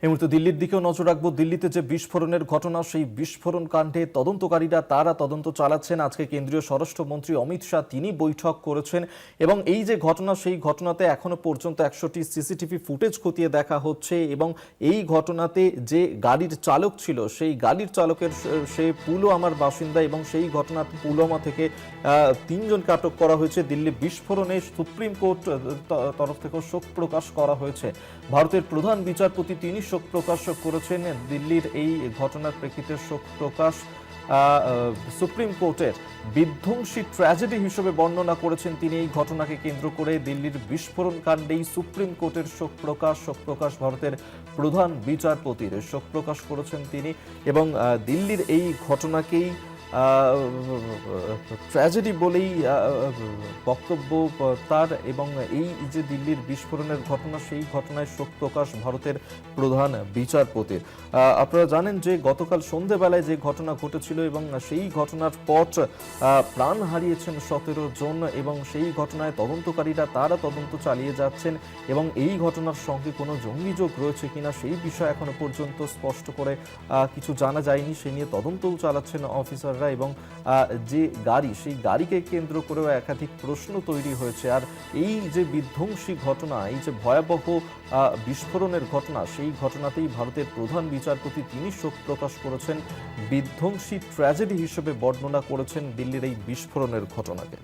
এই মুহূর্তে দিল্লির দিকেও নজর রাখবো। দিল্লিতে যে বিস্ফোরণের ঘটনা, সেই বিস্ফোরণ কাণ্ডে তদন্তকারীরা তারা তদন্ত চালাচ্ছেন। আজকে কেন্দ্রীয় স্বরাষ্ট্রমন্ত্রী অমিত শাহ তিনি বৈঠক করেছেন এবং এই যে ঘটনা, সেই ঘটনাতে এখনো পর্যন্ত 100টি সিসিটিভি ফুটেজ খতিয়ে দেখা হচ্ছে এবং এই ঘটনাতে যে গাড়ির চালক ছিল, সেই গাড়ির চালকের সে পুলওয়ামার বাসিন্দা এবং সেই ঘটনাতে পুলওয়ামা থেকে 3 জনকে আটক করা হয়েছে। দিল্লি বিস্ফোরণে সুপ্রিম কোর্ট তরফ থেকে শোক প্রকাশ করা হয়েছে। ভারতের প্রধান বিচারপতি তিনি শোক প্রকাশ করেছেন। দিল্লির এই ঘটনার প্রেক্ষিতে শোক প্রকাশ সুপ্রিম কোর্টের বিধ্বংসী ট্র্যাজেডি হিসেবে বর্ণনা করেছেন তিনি। এই ঘটনাকে কেন্দ্র করে দিল্লির বিস্ফোরণ কাণ্ডেই সুপ্রিম কোর্টের শোক প্রকাশ ভারতের প্রধান বিচারপতির শোক প্রকাশ করেছেন তিনি এবং দিল্লির এই ঘটনাকেই ট্র্যাজেডি বলেই বক্তব্য তার এবং এই যে দিল্লির বিস্ফোরণের ঘটনা, সেই ঘটনায় শোক প্রকাশ ভারতের প্রধান বিচারপতির। আপনারা জানেন যে গতকাল সন্ধেবেলায় যে ঘটনা ঘটেছিল এবং সেই ঘটনার পর প্রাণ হারিয়েছেন 17 জন এবং সেই ঘটনায় তদন্তকারীরা তারা তদন্ত চালিয়ে যাচ্ছেন এবং এই ঘটনার সঙ্গে কোনো জঙ্গিযোগ রয়েছে কিনা সেই বিষয়ে এখনো পর্যন্ত স্পষ্ট করে কিছু জানা যায়নি। সে নিয়ে তদন্তও চালাচ্ছেন অফিসাররা এবং যে গাড়ি, সেই গাড়িকে কেন্দ্র করেও একাধিক প্রশ্ন তৈরি হয়েছে। আর এই যে বিধ্বংসী ঘটনা, এই যে ভয়াবহ বিস্ফোরণের ঘটনা, সেই ঘটনাতেই ভারতের প্রধান বিচারপতি তিনি শোক প্রকাশ করেছেন। বিধ্বংসী ট্র্যাজেডি হিসেবে বর্ণনা করেছেন দিল্লির এই বিস্ফোরণের ঘটনাকে।